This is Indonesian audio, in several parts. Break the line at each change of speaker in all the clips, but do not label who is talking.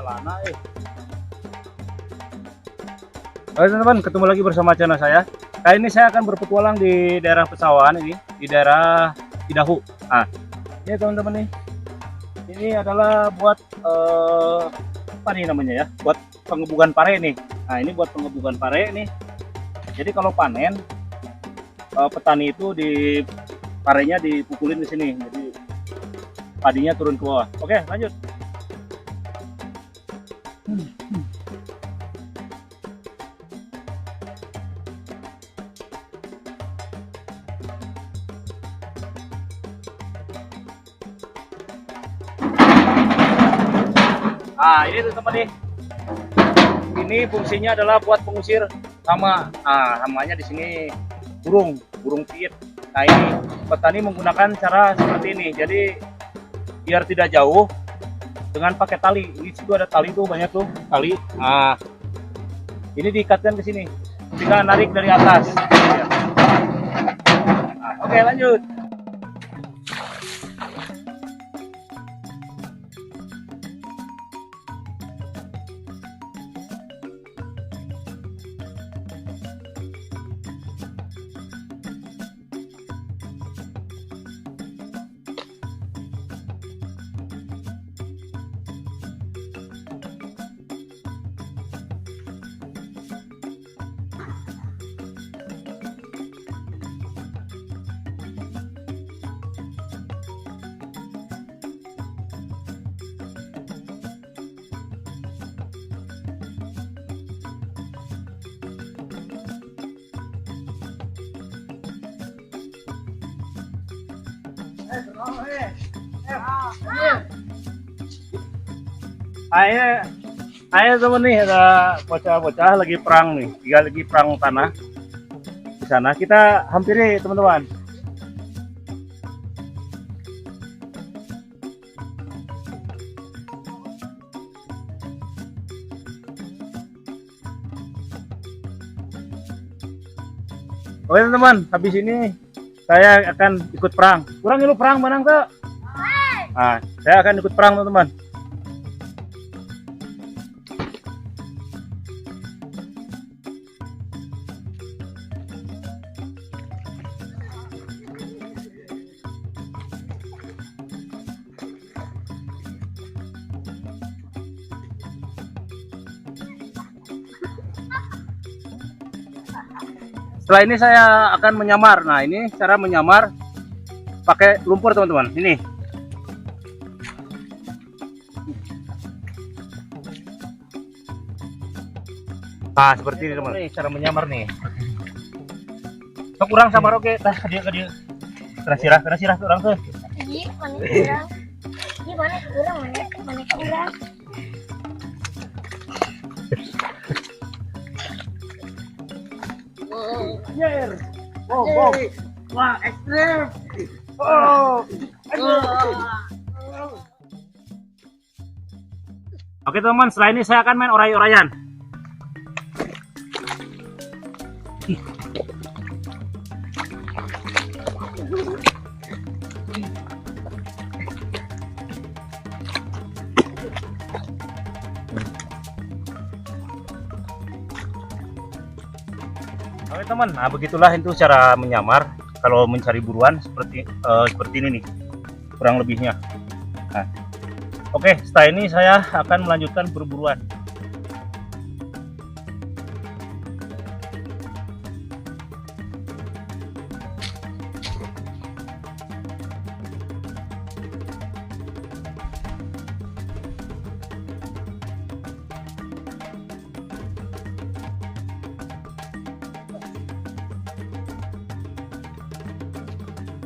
celana. Oke teman-teman, ketemu lagi bersama channel saya. Kali ini saya akan berpetualang di daerah Pesawahan ini, di daerah Cidahu. Nah, ini teman-teman nih. Ini adalah buat apa nih namanya ya? Buat pengebukan pare nih. Nah, ini buat pengebukan pare nih. Jadi kalau panen petani itu di parenya dipukulin di sini. Jadi padinya turun ke bawah. Oke, lanjut. Nah, ini teman-teman nih. Ini fungsinya adalah buat pengusir hama. Nah, hamanya di sini burung piit. Nah, ini petani menggunakan cara seperti ini. Jadi biar tidak jauh dengan pakai tali. Ini situ ada tali tuh, banyak tuh tali. Nah, ini diikatkan ke sini. Tinggal narik dari atas. Nah, oke, lanjut. Ayo temen nih, ada bocah-bocah lagi perang nih, lagi perang tanah di sana. Kita hampiri teman-teman. Oke teman-teman, habis ini saya akan ikut perang. Kurang lu perang menang tuh. Nah, saya akan ikut perang teman-teman. Setelah ini saya akan menyamar. Nah, ini cara menyamar pakai lumpur teman-teman. Ini. Nah, seperti ini teman. Ini cara menyamar nih. Kurang sabar oke. Tah ke dia. Kena sirah tuh orang tuh.
Iya, mana kurang? Gimana kurang mana kurang?
Yer. Oh. Wah, ekstrem. Oh. Oke teman, setelah ini saya akan main oray-orayan. Oke teman, nah begitulah itu cara menyamar kalau mencari buruan seperti ini nih, kurang lebihnya. Nah, oke, setelah ini saya akan melanjutkan berburuan.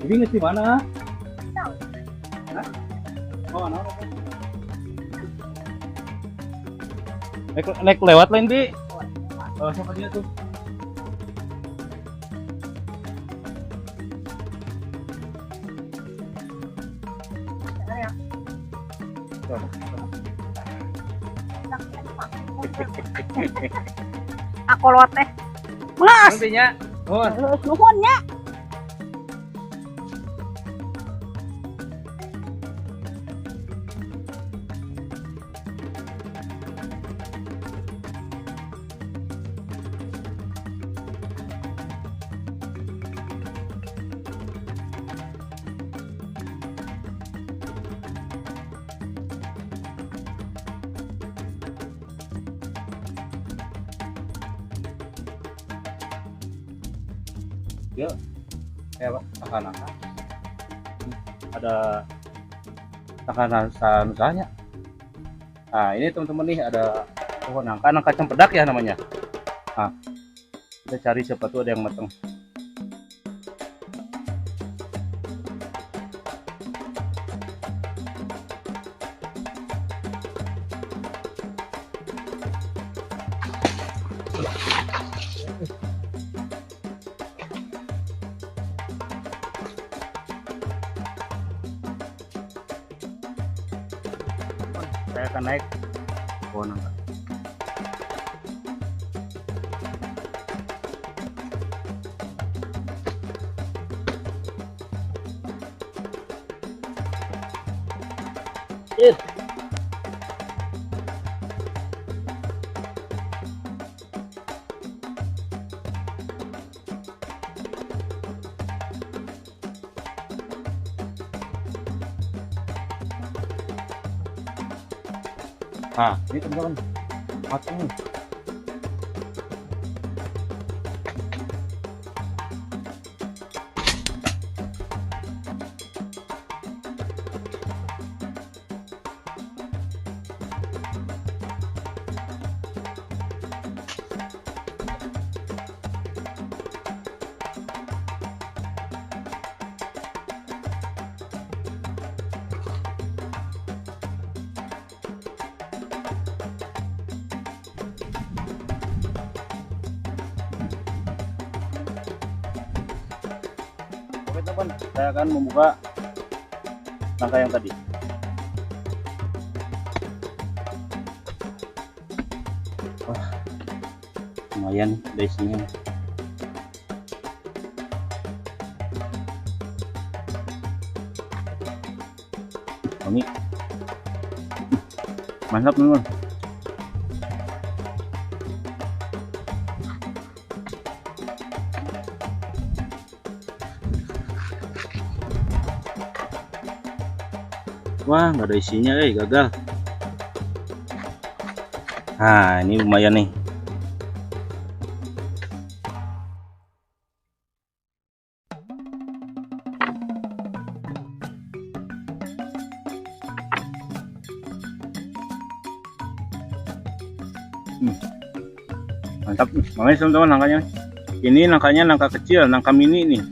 Jadi ngerti mana? Hah? Oh, no. Naik lewat lain di. Oh, siapa dia tuh?
Aku lewat teh. Mas.
Nantinya. Oh.
Nuhunnya.
dia kayak nangka-nangka. Ada nangka-nangkanya. Nah ini teman-teman nih ada pohon nangka cempedak ya namanya. Nah kita cari siapa tuh ada yang matang. Saya akan naik pohon nangka. Nah ini teman-teman matang nih. Oke teman, saya akan membuka nangka yang tadi. Wah, lumayan dari sini. Wangi, mantap teman. Wah, nggak ada isinya, gagal. Nah, ini lumayan nih. Mantap nih, makanya teman-teman nangkanya. Ini nangkanya nangka kecil, nangka mini nih,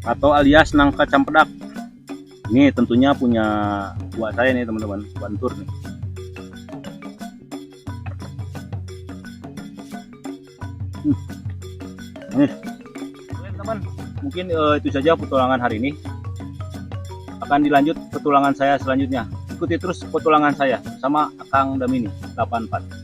atau alias nangka campedak. Ini tentunya punya buat saya nih teman-teman, bantur nih. Oke teman, mungkin itu saja petualangan hari ini. Akan dilanjut petualangan saya selanjutnya. Ikuti terus petualangan saya sama Akang Damini 84.